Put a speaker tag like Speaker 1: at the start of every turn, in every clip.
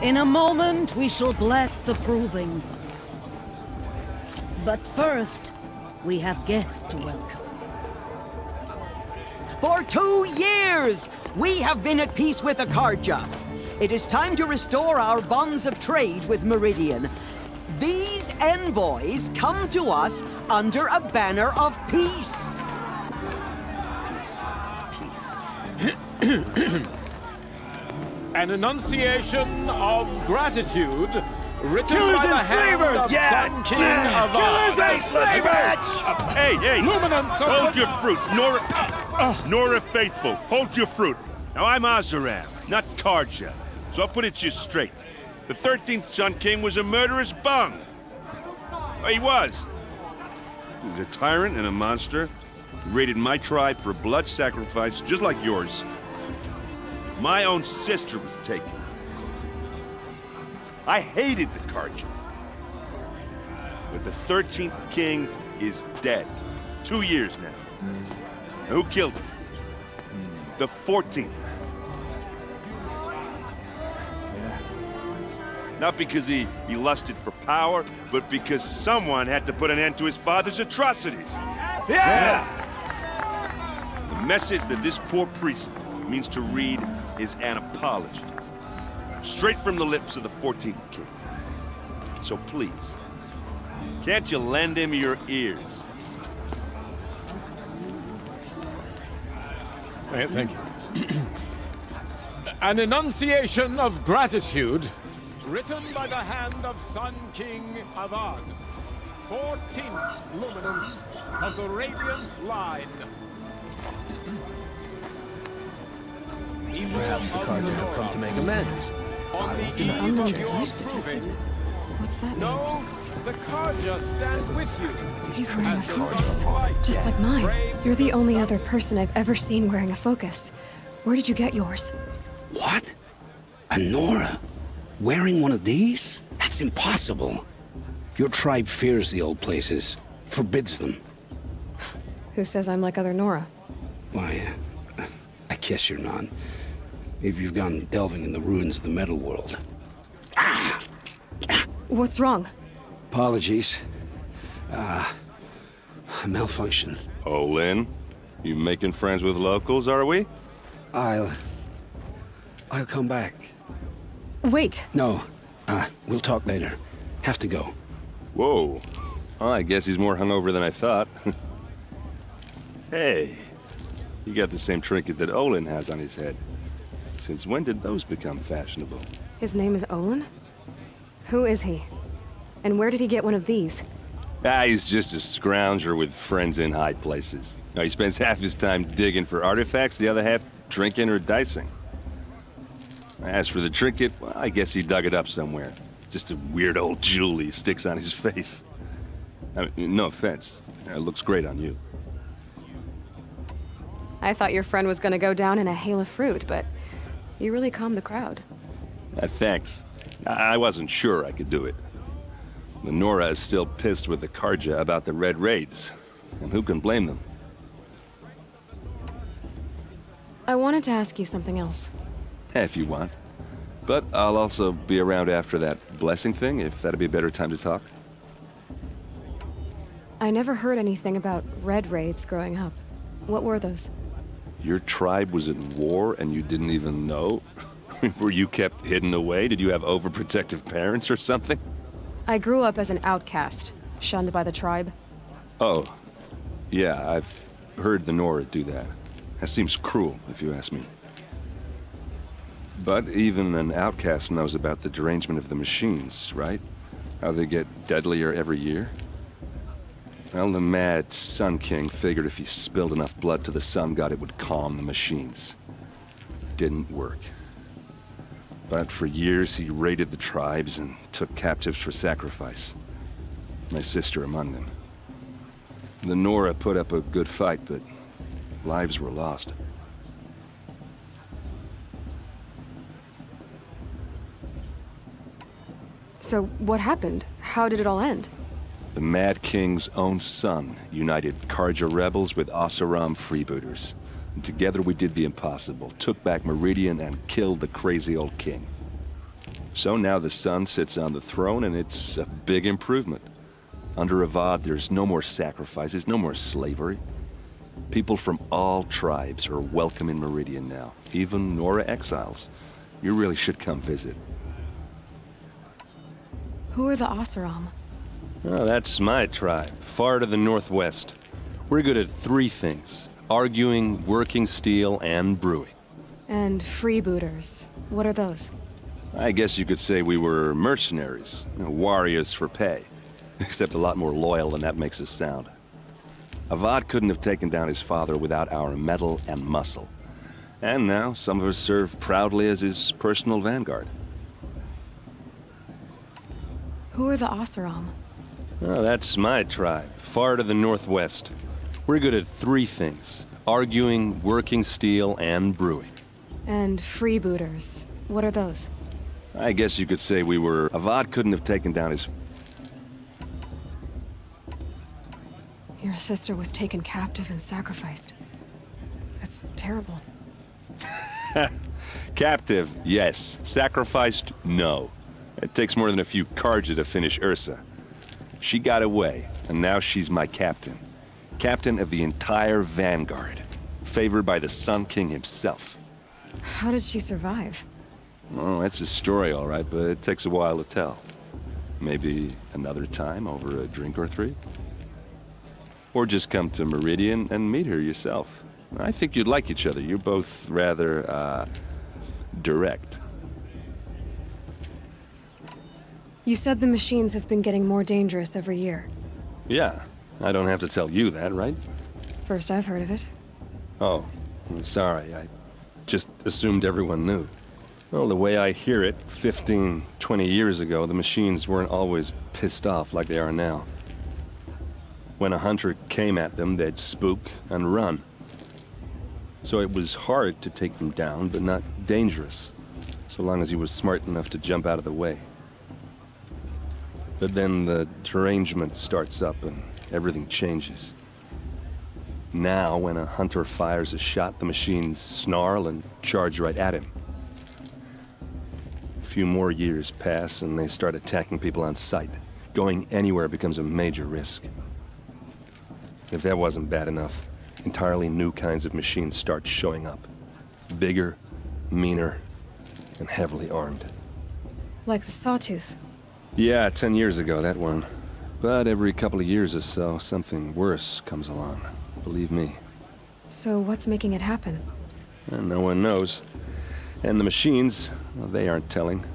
Speaker 1: In a moment, we shall bless the proving. But first, we have guests to welcome.
Speaker 2: For 2 years, we have been at peace with Akarja. It is time to restore our bonds of trade with Meridian. These envoys come to us under a banner of peace.
Speaker 3: An enunciation of gratitude written
Speaker 4: Killers
Speaker 3: by the
Speaker 4: and
Speaker 3: hand
Speaker 4: slavers!
Speaker 3: of
Speaker 4: Yeah!
Speaker 3: Sun King Avad.
Speaker 4: Killers and slavers!
Speaker 5: Hey!
Speaker 3: Luminance of
Speaker 5: Hold
Speaker 3: the...
Speaker 5: your fruit, Nora Faithful, hold your fruit. Now I'm Oseram, not Karja, so I'll put it to you straight. The 13th Sun King was a murderous bung. He was. He was a tyrant and a monster. He raided my tribe for blood sacrifice, just like yours. My own sister was taken. I hated the Karja. But the 13th king is dead. 2 years now. And who killed him? The 14th. Not because he lusted for power, but because someone had to put an end to his father's atrocities.
Speaker 4: Yeah!
Speaker 5: The message that this poor priest means to read is an apology. Straight from the lips of the 14th king. So please, can't you lend him your ears?
Speaker 3: Thank you. An enunciation of gratitude written by the hand of Sun King Avad, 14th luminance of the Radiant Line.
Speaker 4: Perhaps the Karja have come to make amends.
Speaker 3: On the
Speaker 4: deny
Speaker 3: eve
Speaker 4: it.
Speaker 3: of
Speaker 6: Unknown
Speaker 3: your
Speaker 6: voice detected.
Speaker 3: proving,
Speaker 6: What's that mean?
Speaker 3: no, the Karja stand with you.
Speaker 6: He's wearing a
Speaker 3: As the
Speaker 6: focus,
Speaker 3: sun's light
Speaker 6: just like mine.
Speaker 3: frames
Speaker 6: You're the only other person I've ever seen wearing a focus. Where did you get yours?
Speaker 7: What? A Nora? Wearing one of these? That's impossible. Your tribe fears the old places, forbids them.
Speaker 6: Who says I'm like other Nora?
Speaker 7: Why, I guess you're not. If you've gone delving in the ruins of the metal world.
Speaker 6: What's wrong?
Speaker 7: Apologies. A malfunction.
Speaker 5: Oh, Lynn, you making friends with locals, are we?
Speaker 7: I'll come back.
Speaker 6: Wait!
Speaker 7: No, we'll talk later. Have to go.
Speaker 5: Whoa. Well, I guess he's more hungover than I thought. Hey, you got the same trinket that Olin has on his head. Since when did those become fashionable?
Speaker 6: His name is Olin? Who is he? And where did he get one of these?
Speaker 5: He's just a scrounger with friends in high places. Now, he spends half his time digging for artifacts, the other half drinking or dicing. As for the trinket, well, I guess he dug it up somewhere. Just a weird old jewel he sticks on his face. I mean, no offense. It looks great on you.
Speaker 6: I thought your friend was gonna go down in a hail of fruit, but you really calmed the crowd.
Speaker 5: Thanks. I wasn't sure I could do it. The Nora is still pissed with the Karja about the Red Raids. And who can blame them?
Speaker 6: I wanted to ask you something else.
Speaker 5: If you want. But I'll also be around after that blessing thing, if that'd be a better time to talk.
Speaker 6: I never heard anything about red raids growing up. What were those?
Speaker 5: Your tribe was at war and you didn't even know? Were you kept hidden away? Did you have overprotective parents or something?
Speaker 6: I grew up as an outcast, shunned by the tribe.
Speaker 5: Oh, yeah, I've heard the Nora do that. That seems cruel, if you ask me. But even an outcast knows about the derangement of the machines, right? How they get deadlier every year? Well, the mad Sun King figured if he spilled enough blood to the Sun God, it would calm the machines. Didn't work. But for years, he raided the tribes and took captives for sacrifice. My sister among them. The Nora put up a good fight, but lives were lost.
Speaker 6: So what happened? How did it all end?
Speaker 5: The Mad King's own son united Karja rebels with Oseram freebooters. And together we did the impossible, took back Meridian and killed the crazy old king. So now the son sits on the throne, and it's a big improvement. Under Avad, there's no more sacrifices, no more slavery. People from all tribes are welcome in Meridian now, even Nora exiles. You really should come visit.
Speaker 6: Who are the Oseram?
Speaker 5: Oh, that's my tribe, far to the northwest. We're good at 3 things: arguing, working steel, and brewing.
Speaker 6: And freebooters. What are those?
Speaker 5: I guess you could say we were mercenaries, warriors for pay. Except a lot more loyal than that makes us sound. Avad couldn't have taken down his father without our metal and muscle. And now, some of us serve proudly as his personal vanguard.
Speaker 6: Who are the Oseram?
Speaker 5: Oh, that's my tribe, far to the northwest. We're good at 3 things: arguing, working steel, and brewing.
Speaker 6: And freebooters. What are those?
Speaker 5: I guess you could say we were... Avad couldn't have taken down his...
Speaker 6: Your sister was taken captive and sacrificed. That's terrible.
Speaker 5: Captive, yes. Sacrificed, no. It takes more than a few Carja to finish Ursa. She got away, and now she's my captain. Captain of the entire Vanguard. Favored by the Sun King himself.
Speaker 6: How did she survive?
Speaker 5: Oh, that's a story, all right, but it takes a while to tell. Maybe another time over a drink or 3? Or just come to Meridian and meet her yourself. I think you'd like each other. You're both rather, direct.
Speaker 6: You said the machines have been getting more dangerous every year.
Speaker 5: Yeah, I don't have to tell you that, right?
Speaker 6: First I've heard of it.
Speaker 5: Oh, I'm sorry. I just assumed everyone knew. Well, the way I hear it, 15, 20 years ago, the machines weren't always pissed off like they are now. When a hunter came at them, they'd spook and run. So it was hard to take them down, but not dangerous, so long as he was smart enough to jump out of the way. But then the derangement starts up and everything changes. Now, when a hunter fires a shot, the machines snarl and charge right at him. A few more years pass and they start attacking people on sight. Going anywhere becomes a major risk. If that wasn't bad enough, entirely new kinds of machines start showing up. Bigger, meaner, and heavily armed.
Speaker 6: Like the Sawtooth.
Speaker 5: Yeah, 10 years ago, that one. But every couple of years or so, something worse comes along. Believe me.
Speaker 6: So what's making it happen?
Speaker 5: And no one knows. And the machines, well, they aren't telling.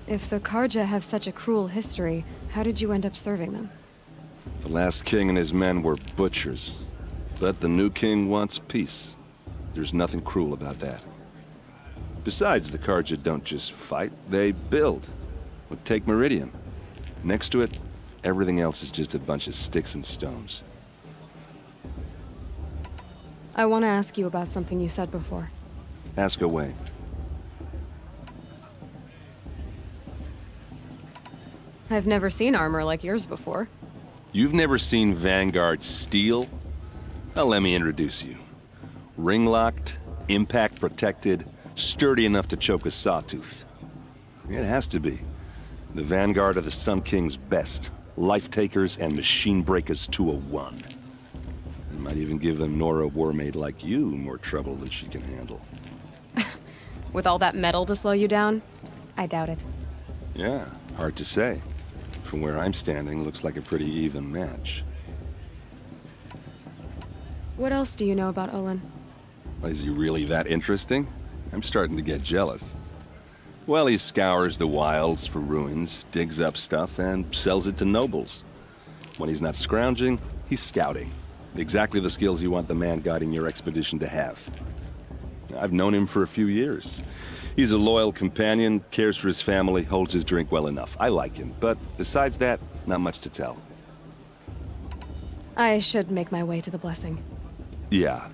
Speaker 6: If the Carja have such a cruel history, how did you end up serving them?
Speaker 5: The last king and his men were butchers. But the new king wants peace. There's nothing cruel about that. Besides, the Carja don't just fight, they build. Well, take Meridian. Next to it, everything else is just a bunch of sticks and stones.
Speaker 6: I want to ask you about something you said before.
Speaker 5: Ask away.
Speaker 6: I've never seen armor like yours before.
Speaker 5: You've never seen Vanguard steel? Well, let me introduce you. Ring-locked, impact-protected, sturdy enough to choke a sawtooth. It has to be. The Vanguard of the Sun King's best. Life-takers and machine breakers to a 1. You might even give a Nora warmaid like you more trouble than she can handle.
Speaker 6: With all that metal to slow you down? I doubt it.
Speaker 5: Yeah, hard to say. From where I'm standing, looks like a pretty even match.
Speaker 6: What else do you know about Olin?
Speaker 5: Is he really that interesting? I'm starting to get jealous. Well, he scours the wilds for ruins, digs up stuff, and sells it to nobles. When he's not scrounging, he's scouting. Exactly the skills you want the man guiding your expedition to have. I've known him for a few years. He's a loyal companion, cares for his family, holds his drink well enough. I like him, but besides that, not much to tell.
Speaker 6: I should make my way to the blessing.
Speaker 5: Yeah.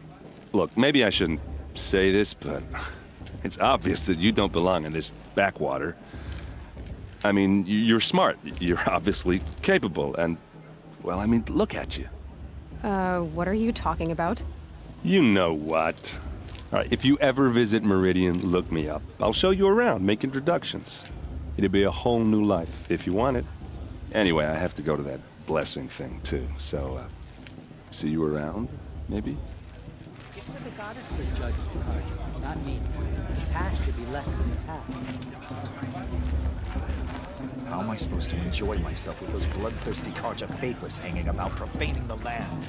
Speaker 5: Look, maybe I shouldn't say this, but it's obvious that you don't belong in this backwater. I mean, you're smart. You're obviously capable, and, well, I mean, look at you.
Speaker 6: What are you talking about?
Speaker 5: You know what? All right, if you ever visit Meridian, look me up. I'll show you around, make introductions. It'll be a whole new life, if you want it. Anyway, I have to go to that blessing thing, too. So, see you around, maybe?
Speaker 2: The goddess that judges the Carja, not me. The past should be left in the past.
Speaker 8: How am I supposed to enjoy myself with those bloodthirsty Carja faithless hanging about, profaning the land?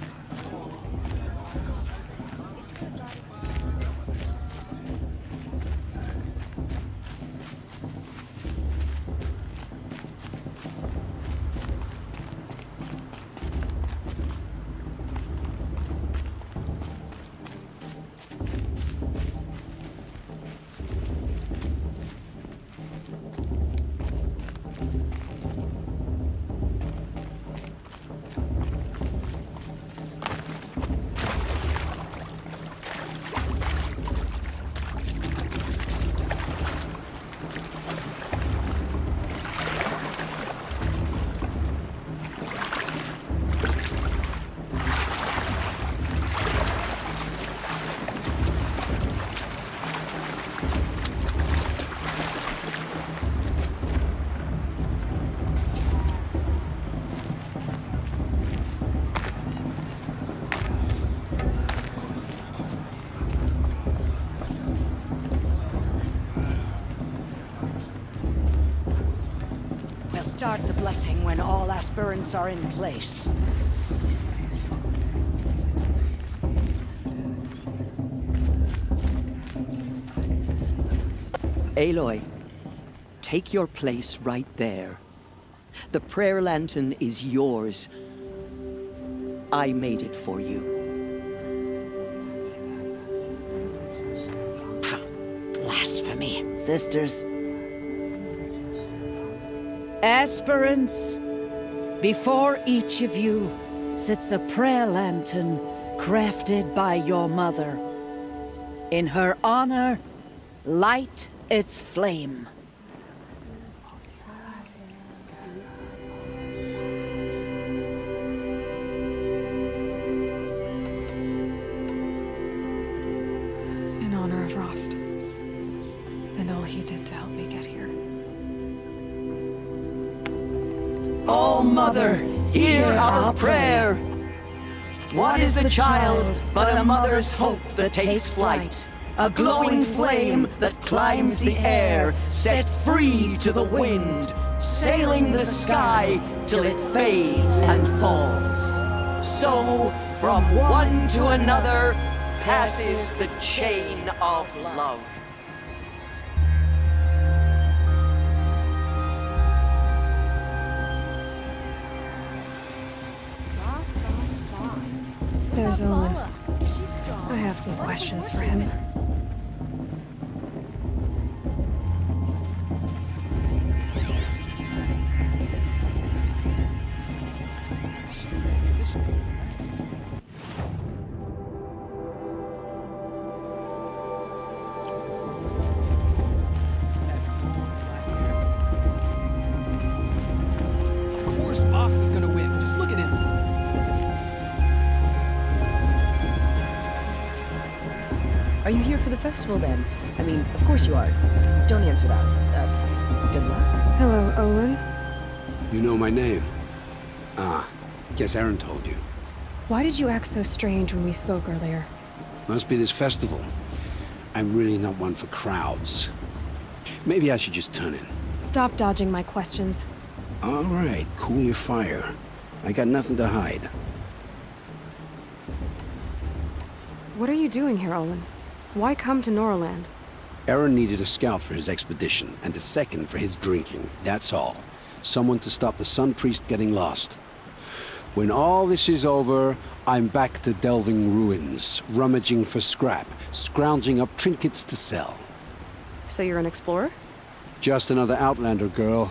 Speaker 2: Start the blessing when all aspirants are in place. Aloy, take your place right there. The prayer lantern is yours. I made it for you. Blasphemy. Sisters.
Speaker 1: Aspirants, before each of you sits a prayer lantern crafted by your mother. In her honor, light its flame.
Speaker 6: In honor of Rost, and all he did to help me get here.
Speaker 2: Oh, Mother, hear our prayer. What is the child but a mother's hope that takes flight? A glowing flame that climbs the air, set free to the wind, sailing the sky till it fades and falls. So, from one to another, passes the chain of love.
Speaker 6: There's Olin. I have some questions for him.
Speaker 9: Of course, Boss is gonna win. Just look at him.
Speaker 10: Are you here for the festival, then? I mean, of course you are. Don't answer that. Good luck.
Speaker 6: Hello, Olin.
Speaker 7: You know my name? Ah, guess Aaron told you.
Speaker 6: Why did you act so strange when we spoke earlier?
Speaker 7: Must be this festival. I'm really not one for crowds. Maybe I should just turn in.
Speaker 6: Stop dodging my questions.
Speaker 7: All right, cool your fire. I got nothing to hide.
Speaker 6: What are you doing here, Olin? Why come to Norland?
Speaker 7: Aaron needed a scout for his expedition, and a second for his drinking. That's all. Someone to stop the Sun Priest getting lost. When all this is over, I'm back to delving ruins, rummaging for scrap, scrounging up trinkets to sell.
Speaker 6: So you're an explorer?
Speaker 7: Just another Outlander, girl.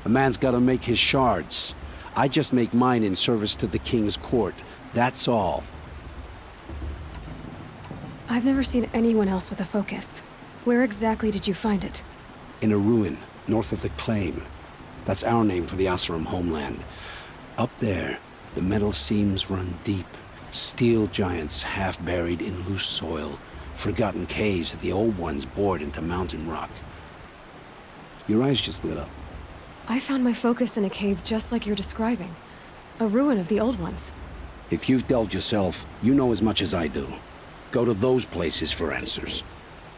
Speaker 7: A man's gotta make his shards. I just make mine in service to the King's court. That's all.
Speaker 6: I've never seen anyone else with a focus. Where exactly did you find it?
Speaker 7: In a ruin, north of the Claim. That's our name for the Oseram homeland. Up there, the metal seams run deep. Steel giants half buried in loose soil. Forgotten caves that the old ones bored into mountain rock. Your eyes just lit up.
Speaker 6: I found my focus in a cave just like you're describing. A ruin of the old ones.
Speaker 7: If you've delved yourself, you know as much as I do. Go to those places for answers.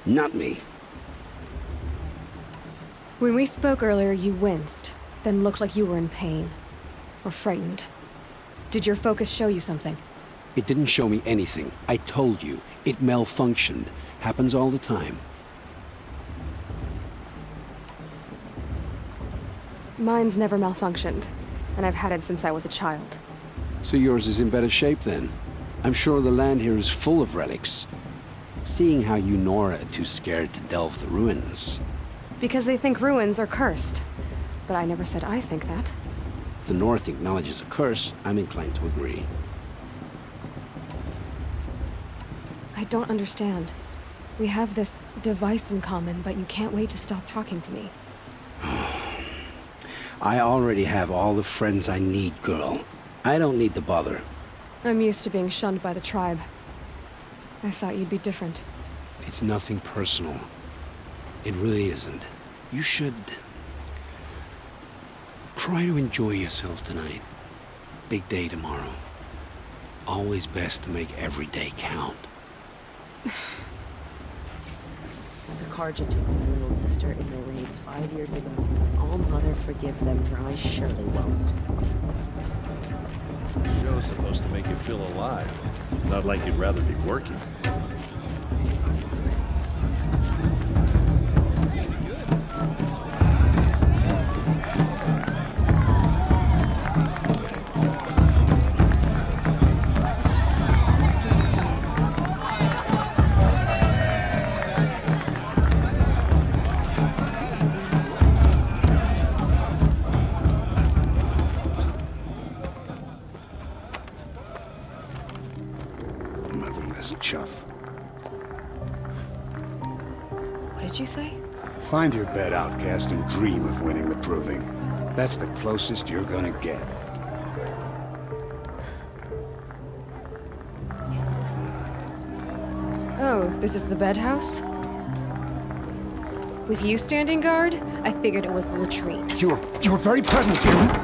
Speaker 7: Not me.
Speaker 6: When we spoke earlier, you winced, then looked like you were in pain. Or frightened. Did your focus show you something?
Speaker 7: It didn't show me anything. I told you. It malfunctioned. Happens all the time.
Speaker 6: Mine's never malfunctioned, and I've had it since I was a child.
Speaker 7: So yours is in better shape then. I'm sure the land here is full of relics. Seeing how you Nora are too scared to delve the ruins.
Speaker 6: Because they think ruins are cursed. But I never said I think that.
Speaker 7: If the North acknowledges a curse, I'm inclined to agree.
Speaker 6: I don't understand. We have this device in common, but you can't wait to stop talking to me.
Speaker 7: I already have all the friends I need, girl. I don't need the bother.
Speaker 6: I'm used to being shunned by the tribe. I thought you'd be different.
Speaker 7: It's nothing personal. It really isn't. You should... try to enjoy yourself tonight. Big day tomorrow. Always best to make every day count.
Speaker 10: The Carja took my little sister in the raids 5 years ago. All Mother forgive them, for I surely won't.
Speaker 4: The show's supposed to make you feel alive. Not like you'd rather be working.
Speaker 11: Chuff.
Speaker 6: What did you say?
Speaker 11: Find your bed, outcast, and dream of winning the proving. That's the closest you're gonna get.
Speaker 6: Oh, this is the bed house? With you standing guard, I figured it was the latrine.
Speaker 11: You're very present here.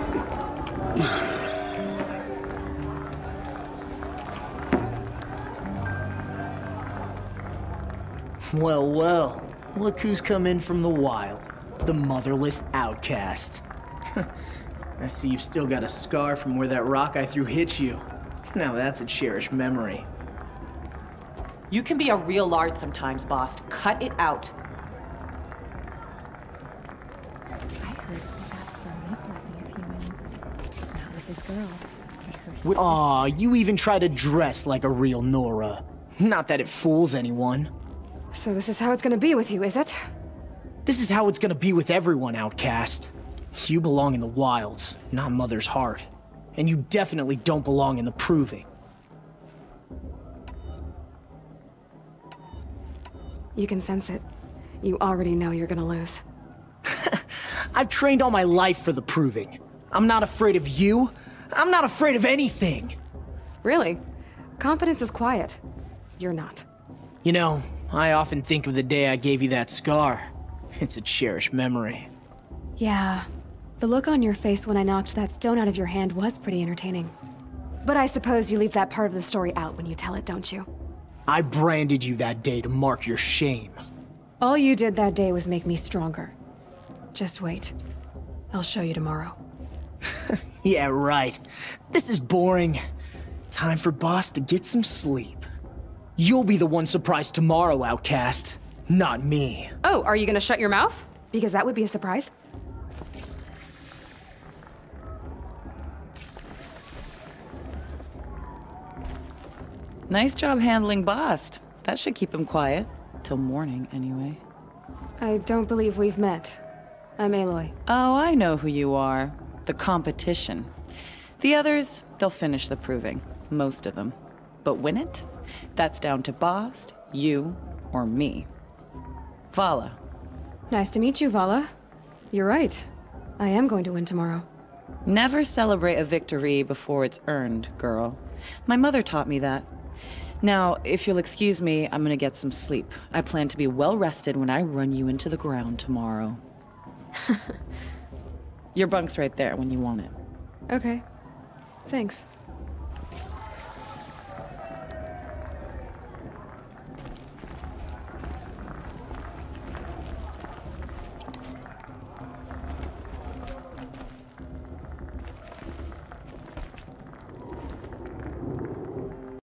Speaker 12: Well, well. Look who's come in from the wild. The motherless outcast. I see you've still got a scar from where that rock I threw hit you. Now that's a cherished memory.
Speaker 13: You can be a real lard sometimes, boss. Cut it out.
Speaker 14: I heard they asked for a meat blessing of humans. Not with this girl, but her sister.
Speaker 12: Aw, you even try to dress like a real Nora. Not that it fools anyone.
Speaker 6: So this is how it's gonna be with you, is it?
Speaker 12: This is how it's gonna be with everyone, outcast. You belong in the wilds, not Mother's heart. And you definitely don't belong in the proving.
Speaker 6: You can sense it. You already know you're gonna lose.
Speaker 12: I've trained all my life for the proving. I'm not afraid of you. I'm not afraid of anything.
Speaker 6: Really? Confidence is quiet. You're not.
Speaker 12: You know, I often think of the day I gave you that scar. It's a cherished memory.
Speaker 6: Yeah. The look on your face when I knocked that stone out of your hand was pretty entertaining. But I suppose you leave that part of the story out when you tell it, don't you?
Speaker 12: I branded you that day to mark your shame.
Speaker 6: All you did that day was make me stronger. Just wait. I'll show you tomorrow.
Speaker 12: Yeah, right. This is boring. Time for Boss to get some sleep. You'll be the one surprised tomorrow, outcast. Not me.
Speaker 6: Oh, are you gonna shut your mouth? Because that would be a surprise.
Speaker 13: Nice job handling Bast. That should keep him quiet. Till morning, anyway.
Speaker 6: I don't believe we've met. I'm Aloy.
Speaker 13: Oh, I know who you are. The competition. The others, they'll finish the proving. Most of them. But win it? That's down to Bast, you, or me. Vala.
Speaker 6: Nice to meet you, Vala. You're right. I am going to win tomorrow.
Speaker 13: Never celebrate a victory before it's earned, girl. My mother taught me that. Now, if you'll excuse me, I'm gonna get some sleep. I plan to be well rested when I run you into the ground tomorrow. Your bunk's right there when you want it.
Speaker 6: Okay. Thanks.